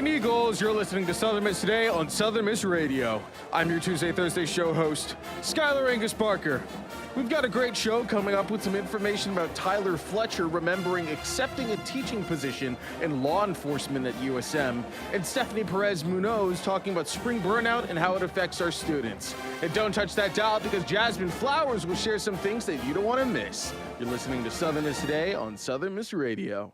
Southern Eagles, you're listening to Southern Miss Today on Southern Miss Radio. I'm your Tuesday, Thursday show host, Skylar Angus Parker. We've got a great show coming up with some information about Tyler Fletcher remembering accepting a teaching position in law enforcement at USM, and Stephanie Perez Munoz talking about spring burnout and how it affects our students. And don't touch that dial because Jasmine Flowers will share some things that you don't want to miss. You're listening to Southern Miss Today on Southern Miss Radio.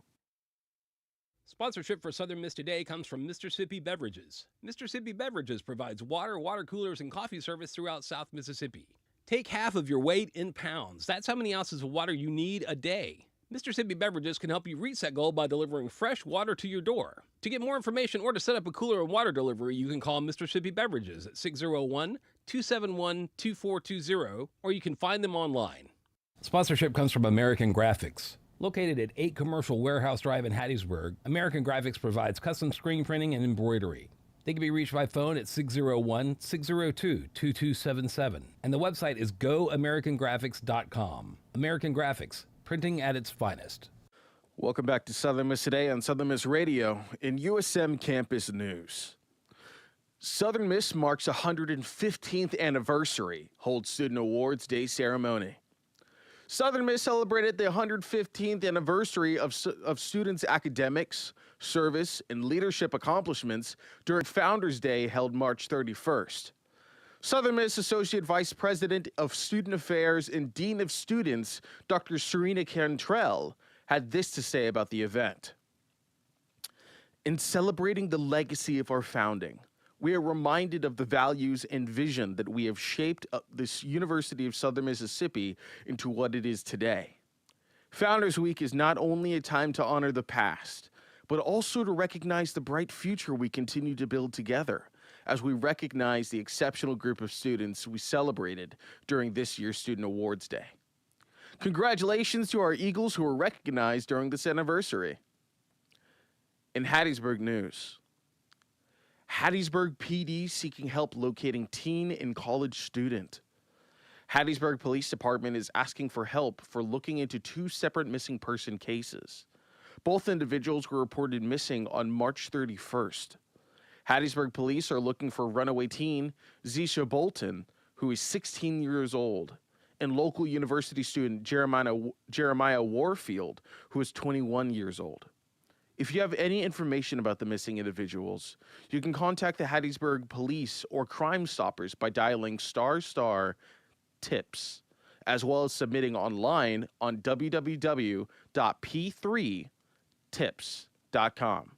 Sponsorship for Southern Miss Today comes from Mississippi Beverages. Mississippi Beverages provides water coolers, and coffee service throughout South Mississippi. Take half of your weight in pounds. That's how many ounces of water you need a day. Mississippi Beverages can help you reach that goal by delivering fresh water to your door. To get more information or to set up a cooler and water delivery, you can call Mississippi Beverages at 601-271-2420, or you can find them online. Sponsorship comes from American Graphics. Located at 8 Commercial Warehouse Drive in Hattiesburg, American Graphics provides custom screen printing and embroidery. They can be reached by phone at 601-602-2277. And the website is goamericangraphics.com. American Graphics, printing at its finest. Welcome back to Southern Miss Today on Southern Miss Radio. In USM campus news, Southern Miss marks 115th anniversary, holds Student Awards Day ceremony. Southern Miss celebrated the 115th anniversary of students' academics, service, and leadership accomplishments during Founders Day held March 31st. Southern Miss Associate Vice President of Student Affairs and Dean of Students, Dr. Serena Cantrell, had this to say about the event. In celebrating the legacy of our founding, we are reminded of the values and vision that we have shaped this University of Southern Mississippi into what it is today. Founders Week is not only a time to honor the past, but also to recognize the bright future we continue to build together as we recognize the exceptional group of students we celebrated during this year's Student Awards Day. Congratulations to our Eagles who were recognized during this anniversary. In Hattiesburg news, Hattiesburg PD seeking help locating teen and college student. Hattiesburg Police Department is asking for help for looking into 2 separate missing person cases. Both individuals were reported missing on March 31st. Hattiesburg Police are looking for runaway teen Zisha Bolton, who is 16 years old, and local university student Jeremiah Warfield, who is 21 years old. If you have any information about the missing individuals, you can contact the Hattiesburg Police or Crime Stoppers by dialing **tips, as well as submitting online on www.p3tips.com.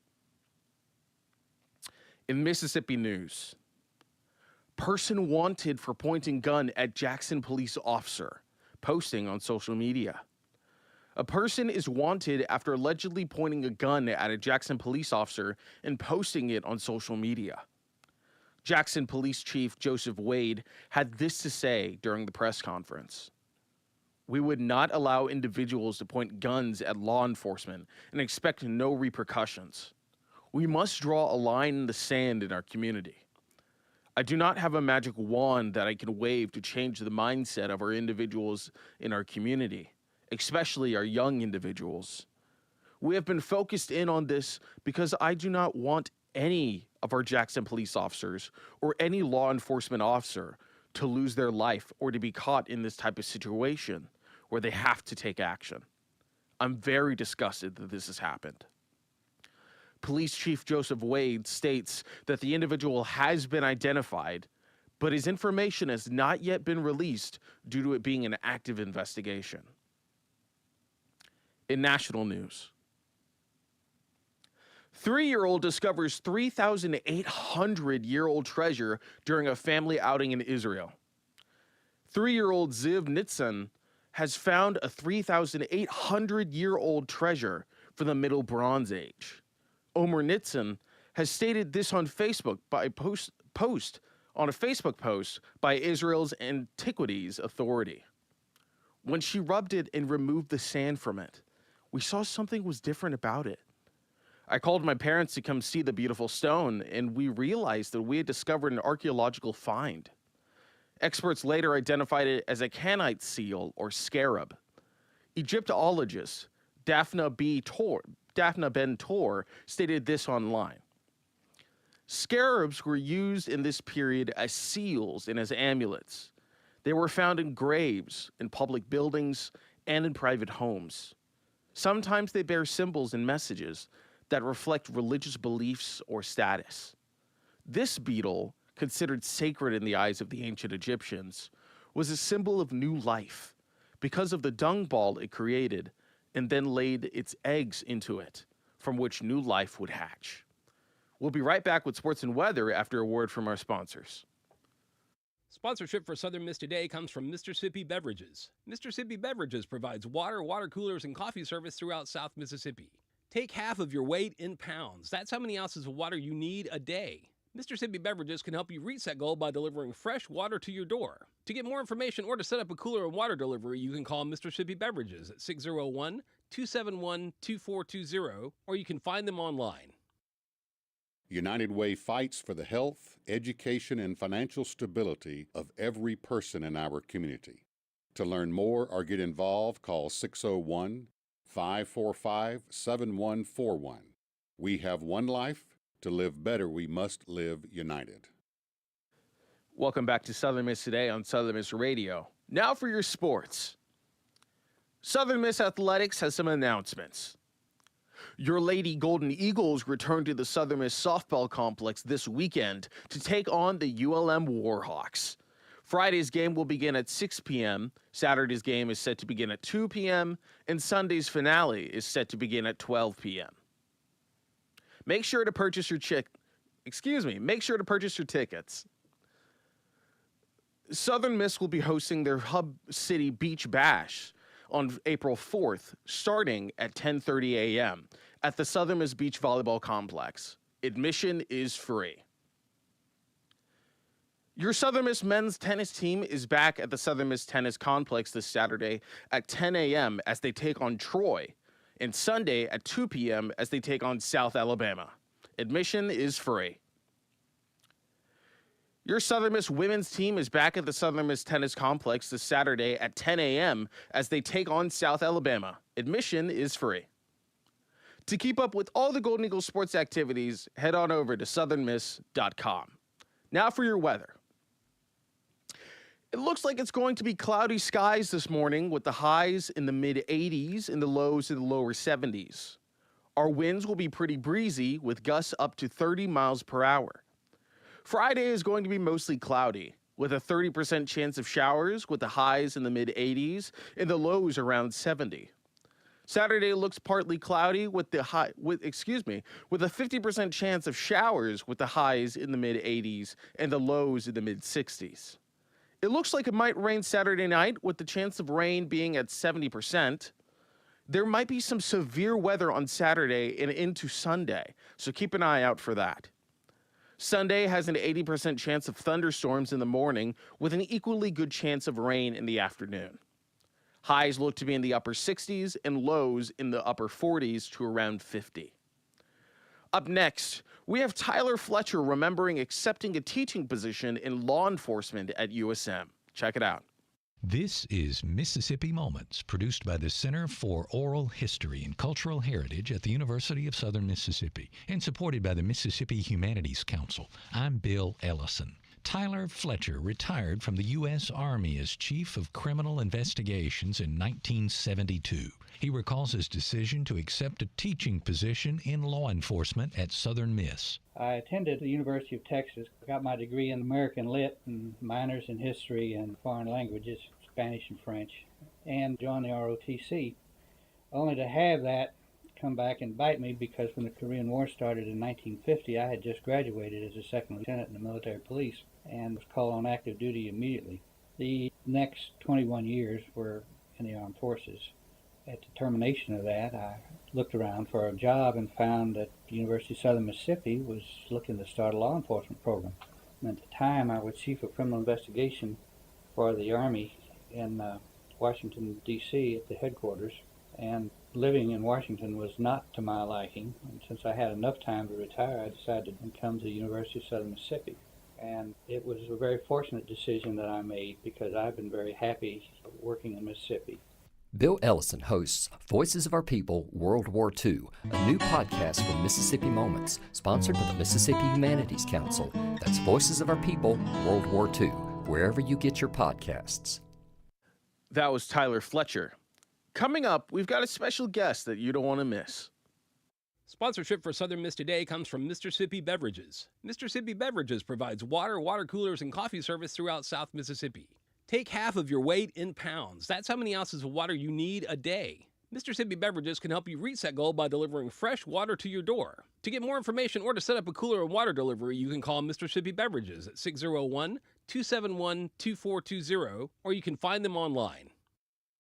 In Mississippi news, person wanted for pointing gun at Jackson police officer, posting on social media. A person is wanted after allegedly pointing a gun at a Jackson police officer and posting it on social media. Jackson Police Chief Joseph Wade had this to say during the press conference. We would not allow individuals to point guns at law enforcement and expect no repercussions. We must draw a line in the sand in our community. I do not have a magic wand that I can wave to change the mindset of our individuals in our community, especially our young individuals. We have been focused in on this because I do not want any of our Jackson police officers or any law enforcement officer to lose their life or to be caught in this type of situation where they have to take action. I'm very disgusted that this has happened. Police Chief Joseph Wade states that the individual has been identified, but his information has not yet been released due to it being an active investigation. In national news, 3-year-old discovers 3,800-year-old treasure during a family outing in Israel. 3-year-old Ziv Nitzan has found a 3,800-year-old treasure from the Middle Bronze Age. Omer Nitzan has stated this on Facebook by post on a Facebook post by Israel's Antiquities Authority. When she rubbed it and removed the sand from it, we saw something was different about it. I called my parents to come see the beautiful stone, and we realized that we had discovered an archaeological find. Experts later identified it as a Canaanite seal or scarab. Egyptologist Daphna Ben Tor stated this online. Scarabs were used in this period as seals and as amulets. They were found in graves, in public buildings, and in private homes. Sometimes they bear symbols and messages that reflect religious beliefs or status. This beetle, considered sacred in the eyes of the ancient Egyptians, was a symbol of new life because of the dung ball it created and then laid its eggs into it, from which new life would hatch. We'll be right back with sports and weather after a word from our sponsors. Sponsorship for Southern Miss Today comes from Mississippi Beverages. Mississippi Beverages provides water, water coolers, and coffee service throughout South Mississippi. Take half of your weight in pounds. That's how many ounces of water you need a day. Mississippi Beverages can help you reach that goal by delivering fresh water to your door. To get more information or to set up a cooler and water delivery, you can call Mississippi Beverages at 601-271-2420, or you can find them online. United Way fights for the health, education, and financial stability of every person in our community. To learn more or get involved, call 601-545-7141. We have one life. To live better, we must live united. Welcome back to Southern Miss Today on Southern Miss Radio. Now for your sports. Southern Miss Athletics has some announcements. Your Lady Golden Eagles return to the Southern Miss softball complex this weekend to take on the ULM Warhawks. Friday's game will begin at 6 p.m., Saturday's game is set to begin at 2 p.m., and Sunday's finale is set to begin at 12 p.m. Make sure to purchase your tickets. Southern Miss will be hosting their Hub City Beach Bash on April 4th, starting at 10:30 a.m. at the Southern Miss Beach Volleyball Complex. Admission is free. Your Southern Miss men's tennis team is back at the Southern Miss Tennis Complex this Saturday at 10 a.m. as they take on Troy, and Sunday at 2 p.m. as they take on South Alabama. Admission is free. Your Southern Miss women's team is back at the Southern Miss Tennis Complex this Saturday at 10 a.m. as they take on South Alabama. Admission is free. To keep up with all the Golden Eagles sports activities, head on over to southernmiss.com. Now for your weather. It looks like it's going to be cloudy skies this morning with the highs in the mid-80s and the lows in the lower 70s. Our winds will be pretty breezy with gusts up to 30 miles per hour. Friday is going to be mostly cloudy with a 30% chance of showers with the highs in the mid-80s and the lows around 70. Saturday looks partly cloudy with a 50% chance of showers with the highs in the mid-80s and the lows in the mid-60s. It looks like it might rain Saturday night with the chance of rain being at 70%. There might be some severe weather on Saturday and into Sunday, so keep an eye out for that. Sunday has an 80% chance of thunderstorms in the morning with an equally good chance of rain in the afternoon. Highs look to be in the upper 60s and lows in the upper 40s to around 50. Up next, we have Tyler Fletcher remembering accepting a teaching position in law enforcement at USM. Check it out. This is Mississippi Moments, produced by the Center for Oral History and Cultural Heritage at the University of Southern Mississippi and supported by the Mississippi Humanities Council. I'm Bill Ellison. Tyler Fletcher retired from the U.S. Army as Chief of Criminal Investigations in 1972. He recalls his decision to accept a teaching position in law enforcement at Southern Miss. I attended the University of Texas, got my degree in American Lit and minors in history and foreign languages, Spanish and French, and joined the ROTC, only to have that come back and bite me because when the Korean War started in 1950, I had just graduated as a second lieutenant in the military police and was called on active duty immediately. The next 21 years were in the armed forces. At the termination of that, I looked around for a job and found that the University of Southern Mississippi was looking to start a law enforcement program. And at the time, I was Chief of Criminal Investigation for the Army in Washington, D.C. at the headquarters. And living in Washington was not to my liking. And since I had enough time to retire, I decided to come to the University of Southern Mississippi. And it was a very fortunate decision that I made because I've been very happy working in Mississippi. Bill Ellison hosts Voices of Our People World War II, a new podcast from Mississippi Moments, sponsored by the Mississippi Humanities Council. That's Voices of Our People World War II, wherever you get your podcasts. That was Tyler Fletcher. Coming up, we've got a special guest that you don't want to miss. Sponsorship for Southern Miss Today comes from Mississippi Beverages. Mississippi Beverages provides water, water coolers, and coffee service throughout South Mississippi. Take half of your weight in pounds. That's how many ounces of water you need a day. Mississippi Beverages can help you reach that goal by delivering fresh water to your door. To get more information or to set up a cooler and water delivery, you can call Mississippi Beverages at 601-271-2420, or you can find them online.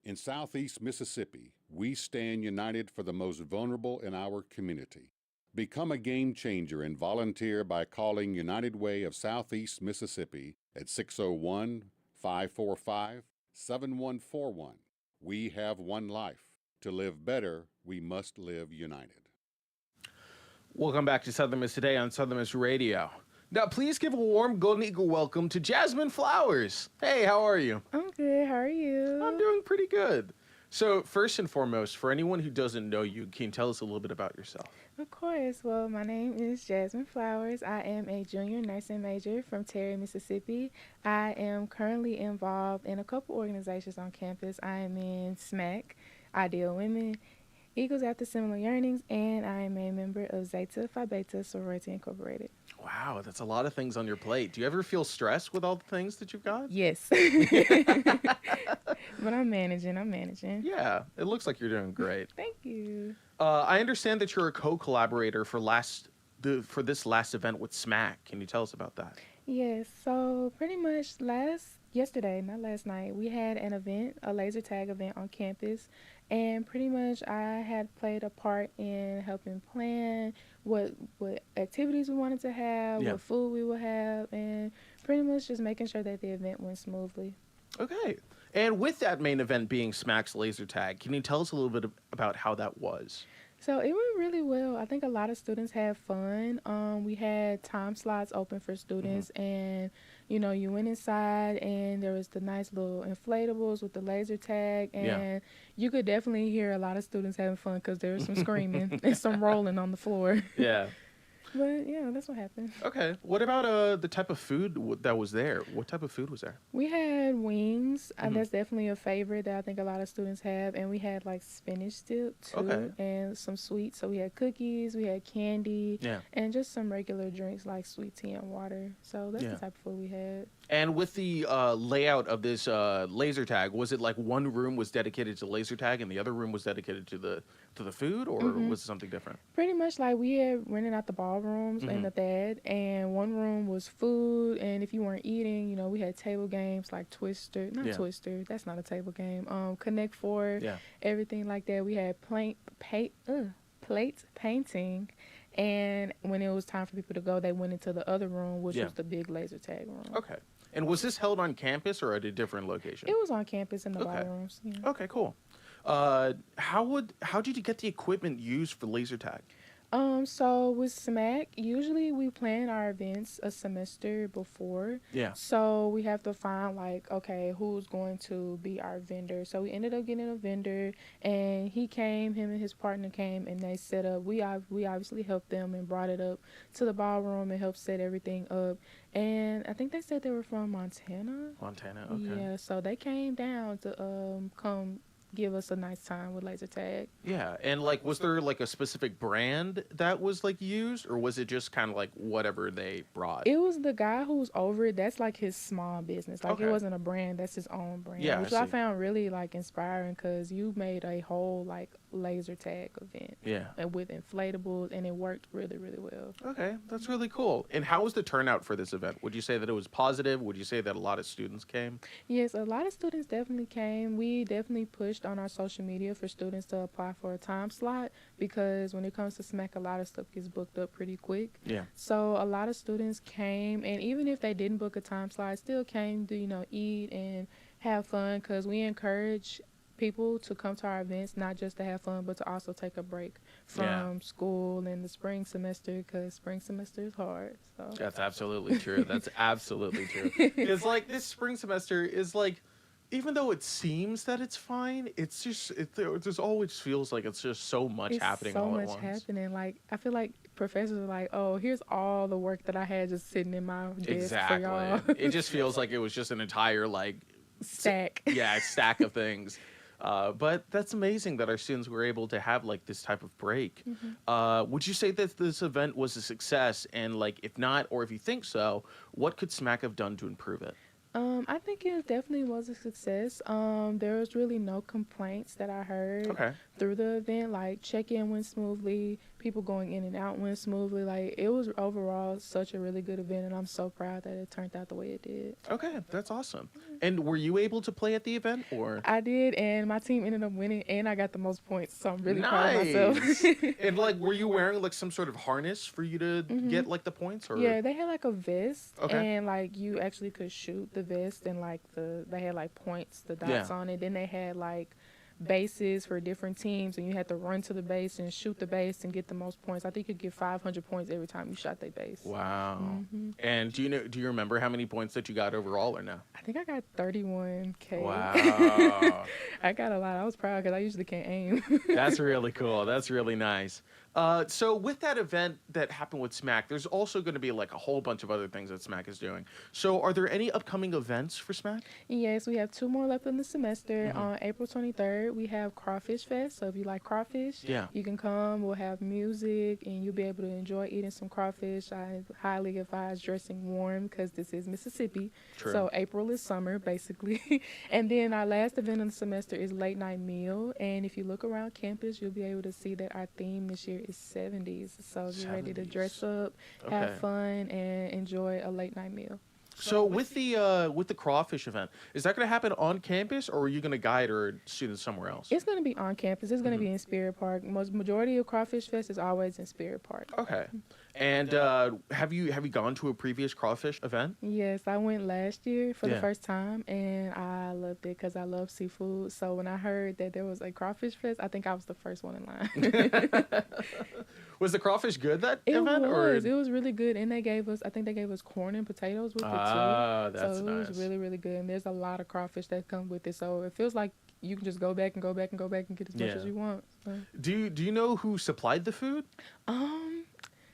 In Southeast Mississippi, we stand united for the most vulnerable in our community. Become a game changer and volunteer by calling United Way of Southeast Mississippi at 601-545-7141. We have one life. To live better, we must live united. Welcome back to Southern Miss Today on Southern Miss Radio. Now, please give a warm Golden Eagle welcome to Jasmine Flowers. Hey, how are you? I'm good. How are you? I'm doing pretty good. So, first and foremost, for anyone who doesn't know you, can you tell us a little bit about yourself? Of course. Well, my name is Jasmine Flowers. I am a junior nursing major from Terry, Mississippi. I am currently involved in a couple organizations on campus. I am in SMAC, Ideal Women, Eagles After Similar Yearnings, and I am a member of Zeta Phi Beta Sorority Incorporated. Wow, that's a lot of things on your plate. Do you ever feel stressed with all the things that you've got? Yes. But I'm managing. Yeah, it looks like you're doing great. Thank you. I understand that you're a co-collaborator for this last event with SMAC. Can you tell us about that? Yes. So pretty much yesterday, not last night, we had an event, a laser tag event on campus. And pretty much I had played a part in helping plan what activities we wanted to have, what food we would have, and pretty much just making sure that the event went smoothly. Okay. And with that main event being SMAC's laser tag, can you tell us a little bit about how that was? So it went really well. I think a lot of students had fun. We had time slots open for students, and you went inside, and there was the nice little inflatables with the laser tag, and you could definitely hear a lot of students having fun because there was some screaming and some rolling on the floor. Yeah. But yeah, that's what happened. Okay. What about the type of food that was there? What type of food was there? We had wings. That's definitely a favorite that I think a lot of students have. And we had like spinach dip too, and some sweets. So we had cookies, we had candy, and just some regular drinks like sweet tea and water. So that's the type of food we had. And with the layout of this laser tag, was it like one room was dedicated to laser tag and the other room was dedicated to the food, or was it something different? Pretty much like we had rented out the ballrooms in the THAD, and one room was food, and if you weren't eating, we had table games like Twister, Twister, that's not a table game, Connect Four, everything like that. We had plate painting, and when it was time for people to go, they went into the other room, which was the big laser tag room. Okay. And was this held on campus or at a different location? It was on campus in the ballrooms. Yeah. Okay, cool. How did you get the equipment used for laser tag? So with SMAC, usually we plan our events a semester before. Yeah. So we have to find who's going to be our vendor. So we ended up getting a vendor, and him and his partner came, and they set up. We obviously helped them and brought it up to the ballroom and helped set everything up. And I think they said they were from Montana. Montana, okay. Yeah, so they came down to come give us a nice time with laser tag. Yeah, and was there a specific brand that was used, or was it just kind of whatever they brought? It was the guy who's over it. That's his small business. It wasn't a brand. That's his own brand. Yeah, which I found really inspiring because you made a whole laser tag event. Yeah. And with inflatables, and it worked really, really well. Okay, that's really cool. And how was the turnout for this event? Would you say that it was positive? Would you say that a lot of students came? Yes, a lot of students definitely came. We definitely pushed on our social media for students to apply for a time slot, because when it comes to SMAC, a lot of stuff gets booked up pretty quick. Yeah. So a lot of students came, and even if they didn't book a time slot, still came to eat and have fun, because we encourage people to come to our events not just to have fun, but to also take a break from school and the spring semester, because spring semester is hard. So that's absolutely true. That's absolutely true. Because this spring semester is even though it seems that it's fine, it's just there's always feels like it's just so much happening all at once. So much happening. Like I feel like professors are like, oh, here's all the work that I had just sitting in my desk for y'all. It just feels like it was just an entire like stack. Stack of things. But that's amazing that our students were able to have like this type of break. Would you say that this event was a success? And like, if not, or if you think so, what could SMAC have done to improve it? I think it definitely was a success. There was really no complaints that I heard through the event. Like check-in went smoothly, people going in and out went smoothly. Like it was overall such a really good event, and I'm so proud that it turned out the way it did. Okay, that's awesome. And were you able to play at the event, or? I did, and my team ended up winning, and I got the most points, so I'm really proud of myself. And like, were you wearing like some sort of harness for you to get like the points, or? Yeah, they had like a vest, and like you actually could shoot the vest, and like they had like points, the dots on it. Then they had like bases for different teams, and you had to run to the base and shoot the base and get the most points. I think you could get 500 points every time you shot their base. Wow. And do you remember how many points that you got overall, or no? I think I got 31K. Wow. I got a lot. I was proud because I usually can't aim. That's really cool. That's really nice. So with that event that happened with SMAC, there's also going to be like a whole bunch of other things that SMAC is doing. So are there any upcoming events for SMAC? Yes, we have 2 more left in the semester. On April 23rd, we have Crawfish Fest. So if you like crawfish, you can come. We'll have music, and you'll be able to enjoy eating some crawfish. I highly advise dressing warm because this is Mississippi. True. So April is summer, basically. And then our last event of the semester is Late Night Meal. And if you look around campus, you'll be able to see that our theme this year is 70s. So if you're ready to dress up, have fun, and enjoy a late night meal. So with the crawfish event, is that going to happen on campus, or are you going to guide our students somewhere else? It's going to be on campus. It's going to be in Spirit Park. Majority of Crawfish Fest is always in Spirit Park. Okay. And have you gone to a previous crawfish event? Yes, I went last year for the first time, and I loved it because I love seafood. So when I heard that there was a Crawfish Fest, I think I was the first one in line. Was the crawfish good that event? Or? It was really good, and they gave us corn and potatoes with it too. That's so it nice. was really, really good. And there's a lot of crawfish that come with it, so it feels like you can just go back and go back and go back and get as much as you want. So. Do you know who supplied the food?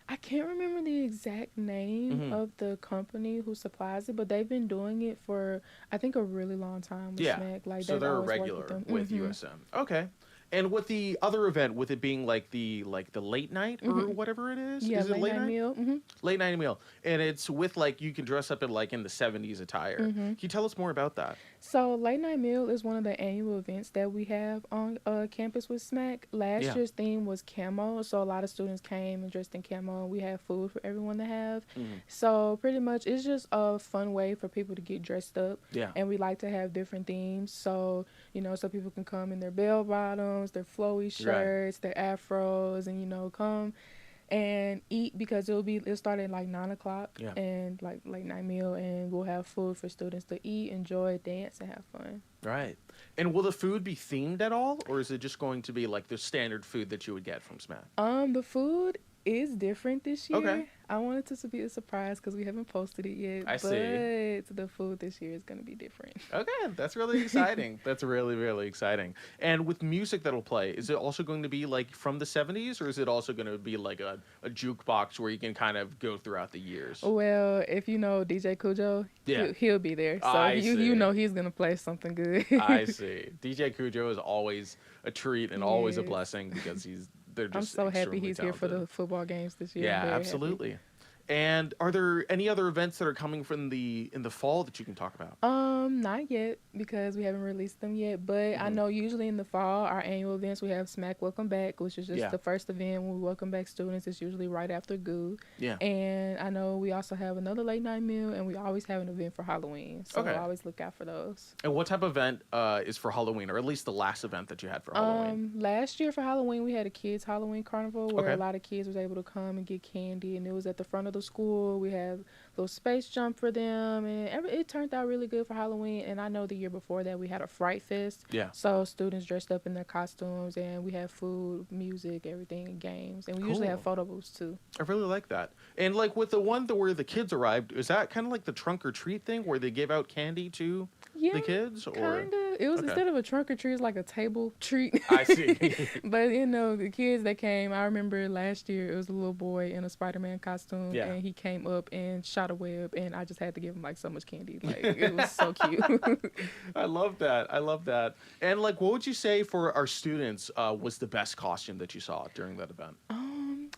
I can't remember the exact name of the company who supplies it, but they've been doing it for, I think, a really long time with SMAC. Like, so they're a regular with USM. Okay. And with the other event, with it being like the late night or whatever it is, yeah, is it late night meal. Late night meal, and it's with like you can dress up in like in the 70s attire. Can you tell us more about that? So late night meal is one of the annual events that we have on campus with SMAC. Last year's theme was camo, so a lot of students came and dressed in camo. We have food for everyone to have. So pretty much it's just a fun way for people to get dressed up. Yeah. And we like to have different themes, so so people can come in their bell bottoms, their flowy shirts, their afros, and come and eat because it'll start at like 9:00 and like late night meal, and we'll have food for students to eat, enjoy, dance, and have fun. Right. And will the food be themed at all, or is it just going to be like the standard food that you would get from SMAC? The food is different this year. Okay. I wanted it to be a surprise because we haven't posted it yet. I see. But the food this year is going to be different. Okay, that's really exciting. That's really, really exciting. And with music that'll play, is it also going to be like from the 70s, or is it also going to be like a jukebox where you can kind of go throughout the years? Well, if you know DJ Cujo, he'll be there. So you know he's going to play something good. I see. DJ Cujo is always a treat and always a blessing because they're just I'm so happy he's talented. Here for the football games this year. Yeah, absolutely. Happy. And are there any other events that are coming in the fall that you can talk about? Not yet because we haven't released them yet. But I know usually in the fall, our annual events, we have SMAC Welcome Back, which is just the first event when we welcome back students. It's usually right after GOO. Yeah. And I know we also have another late night meal, and we always have an event for Halloween. So I always look out for those. And what type of event is for Halloween, or at least the last event that you had for Halloween? Last year for Halloween, we had a kids Halloween carnival where a lot of kids was able to come and get candy, and it was at the front of the school. We have a little space jump for them, and it turned out really good for Halloween. And I know the year before that we had a Fright Fest. Yeah. So students dressed up in their costumes, and we have food, music, everything, and games. And we usually have photo booths too. I really like that. And like with the one where the kids arrived, is that kind of like the trunk or treat thing where they give out candy too? the kids? Or kinda. It was instead of a trunk or treat, it's like a table treat. I see. But the kids that came, I remember last year it was a little boy in a Spider-Man costume, and he came up and shot a web, and I just had to give him like so much candy. Like it was so cute. I love that. And like, what would you say for our students was the best costume that you saw during that event?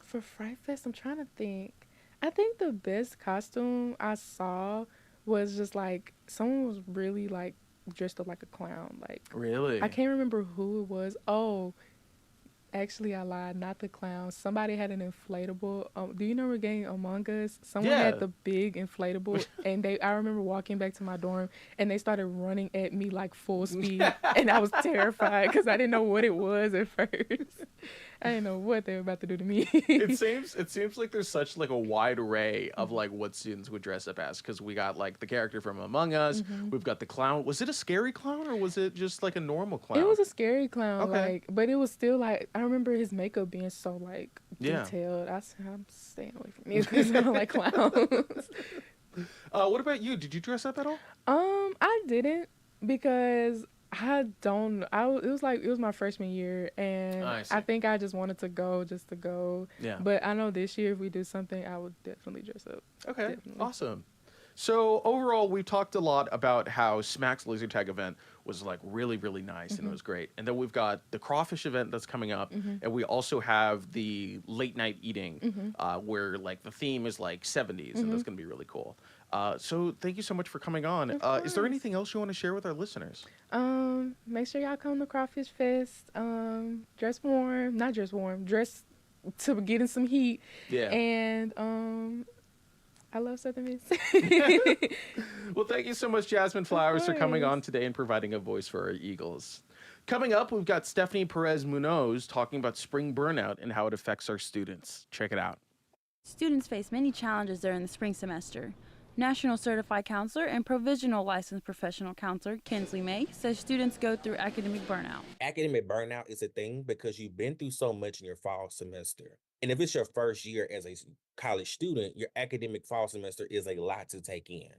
For Fright Fest, I'm trying to think. I think the best costume I saw was just like someone was really like dressed up like a clown. Like really, I can't remember who it was. Oh, actually, I lied. Not the clown. Somebody had an inflatable. Do you know the game Among Us? Someone had the big inflatable, and I remember walking back to my dorm, and they started running at me like full speed, and I was terrified because I didn't know what it was at first. I didn't know what they were about to do to me. It seems like there's such like a wide array of like what students would dress up as, because we got like the character from Among Us, we've got the clown. Was it a scary clown or was it just like a normal clown? It was a scary clown, like, but it was still like I remember his makeup being so like detailed. I'm staying away from you because I don't like clowns. What about you? Did you dress up at all? I didn't because it was my freshman year, and I think I just wanted to go just to go. Yeah. But I know this year if we do something, I would definitely dress up. Okay. Definitely. Awesome. So overall, we've talked a lot about how SMAC's laser tag event was like really, really nice and it was great. And then we've got the crawfish event that's coming up, and we also have the late night eating, where like the theme is like 70s, and that's gonna be really cool. So thank you so much for coming on. Is there anything else you want to share with our listeners? Make sure y'all come to Crawfish Fest. Dress to get in some heat. Yeah. And I love Southern Miss. Well, thank you so much, Jasmine Flowers, for coming on today and providing a voice for our Eagles. Coming up, we've got Stephanie Perez Munoz talking about spring burnout and how it affects our students. Check it out. Students face many challenges during the spring semester. National Certified Counselor and Provisional Licensed Professional Counselor Kinsley May says students go through academic burnout. Academic burnout is a thing because you've been through so much in your fall semester. And if it's your first year as a college student, your academic fall semester is a lot to take in.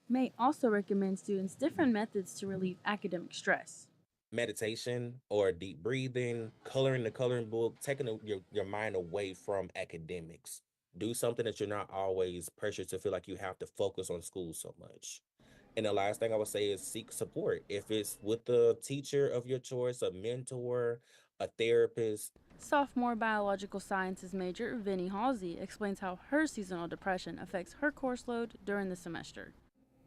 May also recommends students different methods to relieve academic stress. Meditation or deep breathing, coloring the coloring book, taking your mind away from academics. Do something that you're not always pressured to feel like you have to focus on school so much. And the last thing I would say is seek support. If it's with the teacher of your choice, a mentor, a therapist. Sophomore biological sciences major Vinnie Halsey explains how her seasonal depression affects her course load during the semester.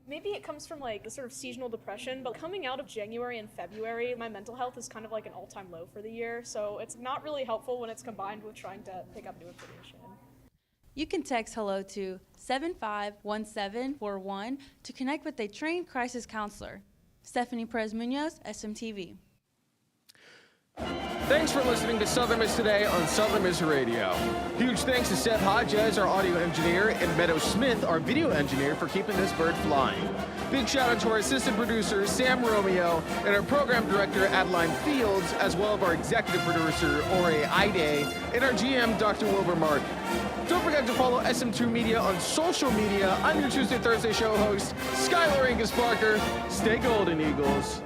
Maybe it comes from like the sort of seasonal depression, but coming out of January and February, my mental health is kind of like an all-time low for the year, so it's not really helpful when it's combined with trying to pick up new information. You can text HELLO to 751741 to connect with a trained crisis counselor. Stephanie Perez Munoz, SMTV. Thanks for listening to Southern Miss Today on Southern Miss Radio. Huge thanks to Seth Hodges, our audio engineer, and Meadow Smith, our video engineer, for keeping this bird flying. Big shout out to our assistant producer, Sam Romeo, and our program director, Adeline Fields, as well as our executive producer, Ore Ide, and our GM, Dr. Wilbur Martin. Don't forget to follow SM2 Media on social media. I'm your Tuesday, Thursday show host, Skylar Angus Parker. Stay golden, Eagles.